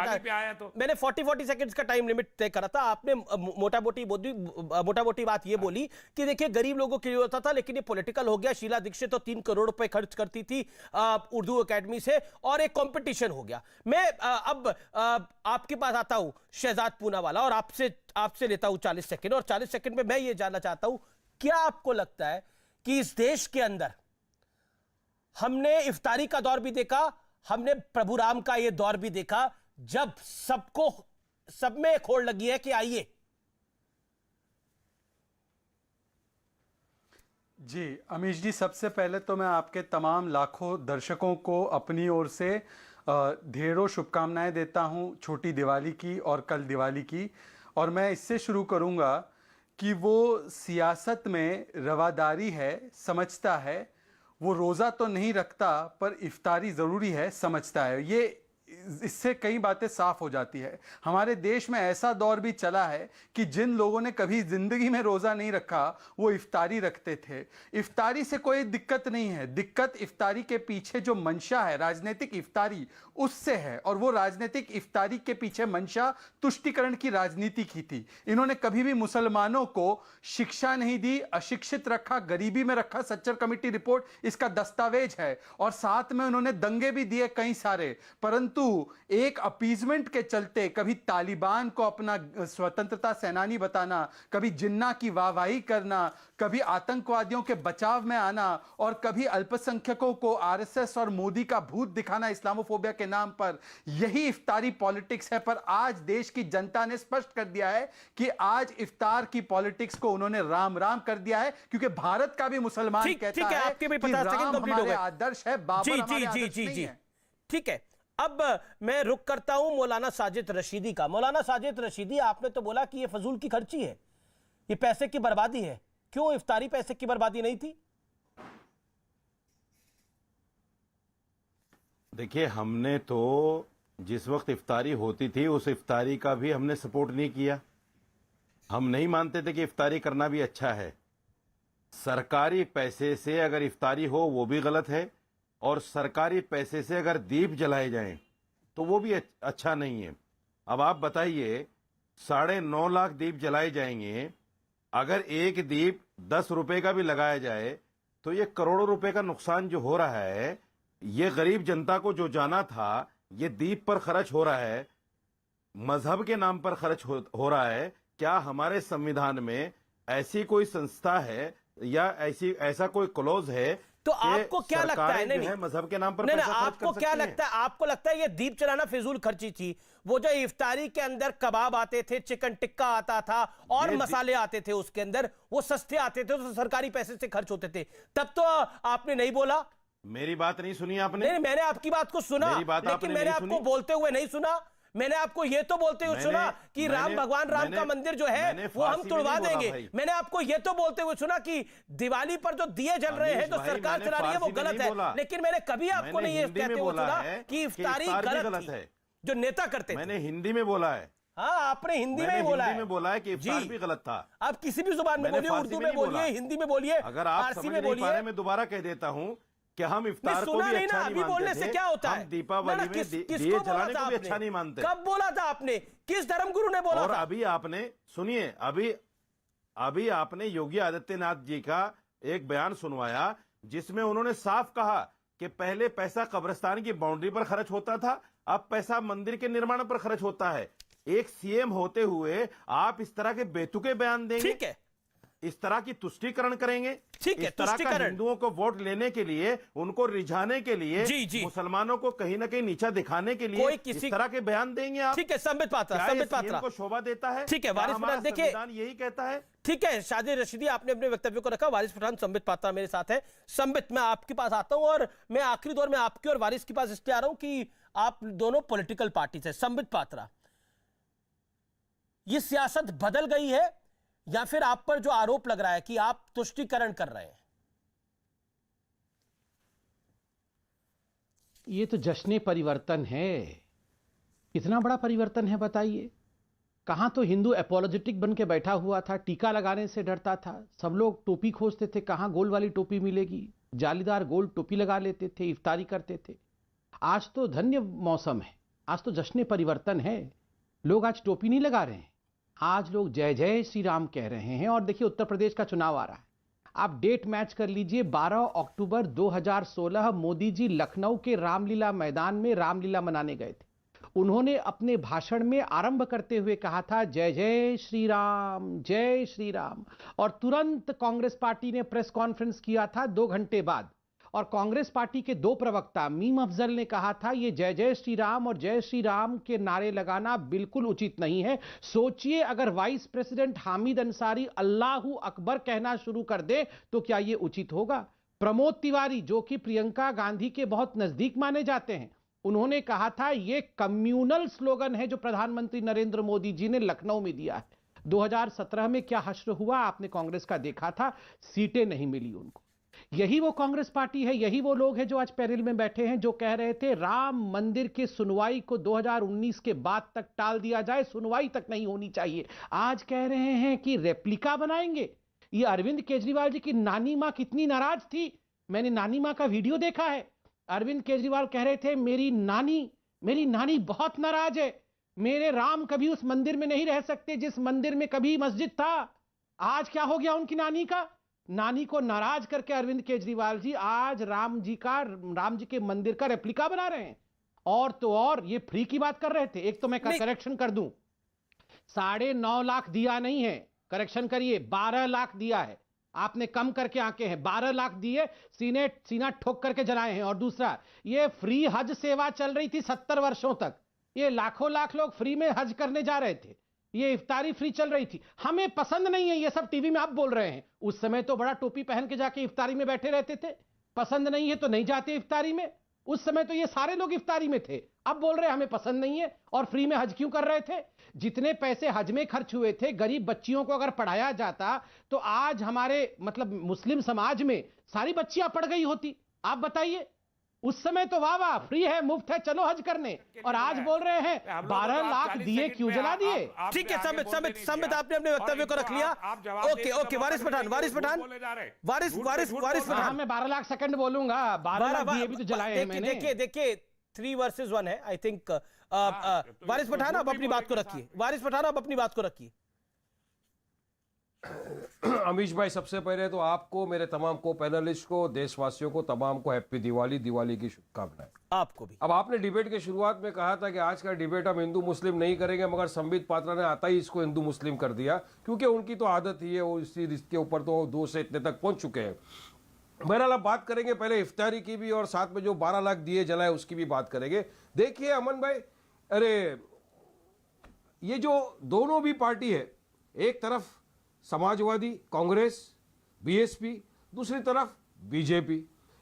आगे पे आया तो मैंने 40 सेकंड्स का टाइम लिमिट तय करा था। आपने मोटा मोटी बात ये बोली कि देखिए गरीब लोगों के लिए होता था, लेकिन ये पॉलिटिकल हो गया। शीला दीक्षित तो 3 करोड़ रुपए खर्च करती थी उर्दू एकेडमी से, और एक कंपटीशन हो गया। मैं अब आपके पास आता हूं शहजाद पूनावाला, और आपसे लेता हूं 40 सेकंड, और 40 सेकंड में मैं ये जानना चाहता हूं, क्या आपको लगता है कि इस देश के अंदर हमने इफ्तारी का दौर भी देखा, हमने प्रभु राम का ये दौर भी देखा, जब सब में एक होड़ लगी है कि आइए? जी अमीश जी, सबसे पहले तो मैं आपके तमाम लाखों दर्शकों को अपनी ओर से ढेरों शुभकामनाएं देता हूं छोटी दिवाली की और कल दिवाली की। और मैं इससे शुरू करूंगा कि वो सियासत में रवादारी है, समझता है। वो रोज़ा तो नहीं रखता पर इफ्तारी ज़रूरी है, समझता है। ये इससे कई बातें साफ हो जाती है। हमारे देश में ऐसा दौर भी चला है कि जिन लोगों ने कभी जिंदगी में रोजा नहीं रखा वो इफ्तारी रखते थे। इफ्तारी से कोई दिक्कत नहीं है, दिक्कत इफ्तारी के पीछे जो मंशा है, राजनीतिक इफ्तारी, उससे है। और वो राजनीतिक इफ्तारी के पीछे मंशा तुष्टीकरण की राजनीति की थी। इन्होंने कभी भी मुसलमानों को शिक्षा नहीं दी, अशिक्षित रखा, गरीबी में रखा। सच्चर कमेटी रिपोर्ट इसका दस्तावेज है। और साथ में उन्होंने दंगे भी दिए कई सारे, परंतु एक अपीजमेंट के चलते कभी तालिबान को अपना स्वतंत्रता सेनानी बताना, कभी जिन्ना की वाहवाही करना, कभी आतंकवादियों के बचाव में आना, और कभी अल्पसंख्यकों को आरएसएस और मोदी का भूत दिखाना इस्लामोफोबिया के नाम पर, यही इफ्तारी पॉलिटिक्स है। पर आज देश की जनता ने स्पष्ट कर दिया है कि आज इफ्तार की पॉलिटिक्स को उन्होंने राम राम कर दिया है, क्योंकि भारत का भी मुसलमान कहता है आपके भी कि 50 सेकंड राम कंप्लीट हो हमारे गए। आदर्श है, बाबर हमारे आदर्श नहीं है। ठीक है, अब मैं रुक करता हूं मौलाना साजिद रशीदी का। मौलाना साजिद रशीदी, आपने तो बोला कि ये फजूल की खर्ची है, ये पैसे की बर्बादी है। क्यों इफ्तारी पैसे की बर्बादी नहीं थी? देखिए, हमने तो जिस वक्त इफ्तारी होती थी उस इफ्तारी का भी हमने सपोर्ट नहीं किया। हम नहीं मानते थे कि इफ्तारी करना भी अच्छा है। सरकारी पैसे से अगर इफ्तारी हो वो भी गलत है, और सरकारी पैसे से अगर दीप जलाए जाएं तो वो भी अच्छा नहीं है। अब आप बताइए, 9.5 लाख दीप जलाए जाएंगे, अगर एक दीप 10 रुपए का भी लगाया जाए तो ये करोड़ों रुपए का नुकसान जो हो रहा है, ये गरीब जनता को जो जाना था ये दीप पर खर्च हो रहा है, मजहब के नाम पर खर्च हो रहा है। क्या हमारे संविधान में ऐसी कोई संस्था है या ऐसा कोई क्लॉज है? तो आपको क्या लगता है? नहीं, मजहब के नाम पर नहीं, पैसा खर्च आपको कर क्या सकती लगता है? आपको लगता है ये दीप जलाना फिजूल खर्ची थी? वो जो इफ्तारी के अंदर कबाब आते थे, चिकन टिक्का आता था, और मसाले आते थे उसके अंदर, वो सस्ते आते थे, तो सरकारी पैसे से खर्च होते थे। तब तो आपने नहीं बोला। मेरी बात नहीं सुनी आपने? नहीं, मैंने आपकी बात को सुना, लेकिन मैंने आपको बोलते हुए नहीं सुना। मैंने आपको ये तो बोलते हुए सुना कि भगवान राम का मंदिर जो है वो हम तुड़वा देंगे। मैंने आपको ये तो बोलते हुए सुना कि दिवाली पर जो दिए जल रहे हैं, जो सरकार चला रही है, वो गलत है। लेकिन मैंने कभी आपको नहीं ये कहते हुए सुना कि इफ्तारी गलत है जो नेता करते थे। मैंने हिंदी में बोला है। हाँ, आपने हिंदी में बोला है कि इफ्तार भी गलत था। आप किसी भी जुबान में बोलिए, उर्दू में बोलिए, हिंदी में बोलिए, अगर आप समझ नहीं पा रहे, मैं दोबारा कह देता हूं कि हम इफ्तार को भी अच्छा नहीं बोलने से क्या होता है? हम दीपावली में दिए जलाने को भी अच्छा नहीं मानते। कब बोला था आपने? किस धर्मगुरु ने बोला और था? अभी आपने सुनिए, अभी आपने योगी आदित्यनाथ जी का एक बयान सुनवाया जिसमें उन्होंने साफ कहा कि पहले पैसा कब्रिस्तान की बाउंड्री पर खर्च होता था, अब पैसा मंदिर के निर्माण पर खर्च होता है। एक सीएम होते हुए आप इस तरह के बेतुके बयान देंगे? ठीक है, इस तरह की तुष्टीकरण करेंगे? ठीक है, इस तरह का हिंदुओं को वोट लेने के लिए, उनको रिझाने के लिए, मुसलमानों को कहीं ना कहीं नीचा दिखाने के लिए इस तरह के बयान देंगे आप? ठीक है, संबित पात्रा को शोभा देता है? ठीक है, वारिस पठान, देखिए यही कहता है। ठीक है, साजिद रशीदी, आपने अपने वक्तव्य को रखा। वारिस पठान, संबित पात्रा मेरे साथ है। संबित, मैं आपके पास आता हूं, और मैं आखिरी दौर में आपके और वारिस के पास इसलिए आ रहा हूं कि आप दोनों पॉलिटिकल पार्टी से। संबित पात्रा, ये सियासत बदल गई है या फिर आप पर जो आरोप लग रहा है कि आप तुष्टीकरण कर रहे हैं? ये तो जश्न परिवर्तन है। कितना बड़ा परिवर्तन है बताइए। कहां तो हिंदू एपोलॉजेटिक बन के बैठा हुआ था, टीका लगाने से डरता था, सब लोग टोपी खोजते थे, कहां गोल वाली टोपी मिलेगी, जालीदार गोल टोपी लगा लेते थे, इफ्तारी करते थे। आज तो धन्य मौसम है, आज तो जश्न परिवर्तन है। लोग आज टोपी नहीं लगा रहे हैं, आज लोग जय जय श्री राम कह रहे हैं। और देखिए उत्तर प्रदेश का चुनाव आ रहा है, आप डेट मैच कर लीजिए। 12 अक्टूबर 2016 मोदी जी लखनऊ के रामलीला मैदान में रामलीला मनाने गए थे। उन्होंने अपने भाषण में आरंभ करते हुए कहा था जय जय श्री राम, जय श्री राम। और तुरंत कांग्रेस पार्टी ने प्रेस कॉन्फ्रेंस किया था 2 घंटे बाद, और कांग्रेस पार्टी के 2 प्रवक्ता मीम अफजल ने कहा था ये जय जय श्री राम और जय श्री राम के नारे लगाना बिल्कुल उचित नहीं है। सोचिए अगर वाइस प्रेसिडेंट हामिद अंसारी अल्लाहू अकबर कहना शुरू कर दे तो क्या यह उचित होगा। प्रमोद तिवारी जो कि प्रियंका गांधी के बहुत नजदीक माने जाते हैं, उन्होंने कहा था यह कम्युनल स्लोगन है जो प्रधानमंत्री नरेंद्र मोदी जी ने लखनऊ में दिया है। 2017 में क्या हश्र हुआ आपने कांग्रेस का देखा था, सीटें नहीं मिली उनको। यही वो कांग्रेस पार्टी है, यही वो लोग हैं जो आज पैरेल में बैठे हैं, जो कह रहे थे राम मंदिर की सुनवाई को 2019 के बाद तक टाल दिया जाए, सुनवाई तक नहीं होनी चाहिए। आज कह रहे हैं कि रेप्लिका बनाएंगे। ये अरविंद केजरीवाल जी की नानी मां कितनी नाराज थी, मैंने नानी मां का वीडियो देखा है। अरविंद केजरीवाल कह रहे थे मेरी नानी बहुत नाराज है, मेरे राम कभी उस मंदिर में नहीं रह सकते जिस मंदिर में कभी मस्जिद था। आज क्या हो गया उनकी नानी को नाराज करके अरविंद केजरीवाल जी आज राम जी के मंदिर का रेप्लिका बना रहे हैं। और तो और ये फ्री की बात कर रहे थे। एक तो मैं करेक्शन कर दूं, 9.5 लाख दिया नहीं है, करेक्शन करिए 12 लाख दिया है, आपने कम करके आंके हैं, 12 लाख दिए, सीना ठोक करके जलाए हैं। और दूसरा, ये फ्री हज सेवा चल रही थी 70 वर्षों तक, ये लाखों लाख लोग फ्री में हज करने जा रहे थे, ये इफ्तारी फ्री चल रही थी। हमें पसंद नहीं है ये सब टीवी में आप बोल रहे हैं, उस समय तो बड़ा टोपी पहन के जाके इफ्तारी में बैठे रहते थे। पसंद नहीं है तो नहीं जाते इफ्तारी में, उस समय तो ये सारे लोग इफ्तारी में थे। अब बोल रहे हैं हमें पसंद नहीं है और फ्री में हज क्यों कर रहे थे। जितने पैसे हज में खर्च हुए थे, गरीब बच्चियों को अगर पढ़ाया जाता तो आज हमारे मुस्लिम समाज में सारी बच्चियां पढ़ गई होती। आप बताइए, उस समय तो वाह वाह फ्री है, मुफ्त है, चलो हज करने, और आज बोल रहे हैं 12 लाख दिए क्यों जला दिए। ठीक है संबित आपने अपने वक्तव्य को रख लिया। ओके वारिस पठान मैं 12 लाख सेकंड बोलूंगा, 12 लाख दिए भी तो जलाए हैं मैंने। देखिए 3 वर्सेस 1 है आई थिंक। वारिस पठान आप अपनी बात को रखिए। अमीश भाई, सबसे पहले तो आपको, मेरे तमाम को पैनलिस्ट को, देशवासियों को तमाम को हैप्पी दिवाली की शुभकामनाएं। आपको भी। अब आपने डिबेट के शुरुआत में कहा था कि आज का डिबेट हम हिंदू मुस्लिम नहीं करेंगे, मगर संबित पात्रा ने आता ही इसको हिंदू मुस्लिम कर दिया, क्योंकि उनकी तो आदत ही है, वो इसके ऊपर तो 2 से इतने तक पहुंच चुके हैं। बहरहाल अब बात करेंगे पहले इफ्तारी की भी, और साथ में जो 12 लाख दिए जलाए उसकी भी बात करेंगे। देखिए अमन भाई, अरे ये जो दोनों भी पार्टी है, एक तरफ समाजवादी कांग्रेस बीएसपी, दूसरी तरफ बीजेपी,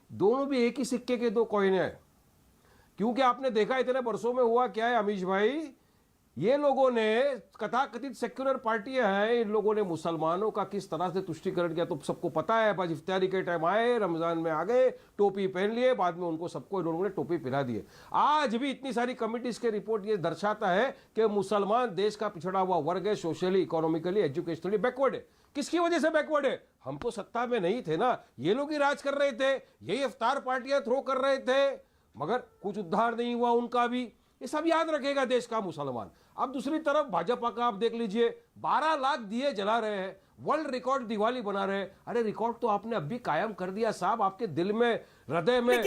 दोनों भी एक ही सिक्के के 2 कॉइन हैं। क्योंकि आपने देखा इतने वर्षों में हुआ क्या है अमीश भाई, ये लोगों ने कथाकथित सेक्युलर पार्टियां हैं, इन लोगों ने मुसलमानों का किस तरह से तुष्टिकरण किया तो सबको पता है। बस इफ्तारी के टाइम आए, रमजान में आ गए, टोपी पहन लिए, बाद में उनको सबको इन लोगों ने टोपी पिला दिए। आज भी इतनी सारी कमिटीज के रिपोर्ट ये दर्शाता है कि मुसलमान देश का पिछड़ा हुआ वर्ग है, सोशली, इकोनॉमिकली, एजुकेशनली बैकवर्ड है। किसकी वजह से बैकवर्ड है? हम तो सत्ता में नहीं थे ना, ये लोग ही राज कर रहे थे, यही इफ्तार पार्टियां थ्रो कर रहे थे, मगर कुछ उद्धार नहीं हुआ उनका भी। ये सब याद रखेगा देश का मुसलमान। अब दूसरी तरफ भाजपा का आप देख लीजिए, 12 लाख दिए जला रहे हैं, वर्ल्ड रिकॉर्ड दिवाली बना रहे हैं। अरे रिकॉर्ड तो आपने अभी कायम कर दिया साहब, आपके दिल में, हृदय में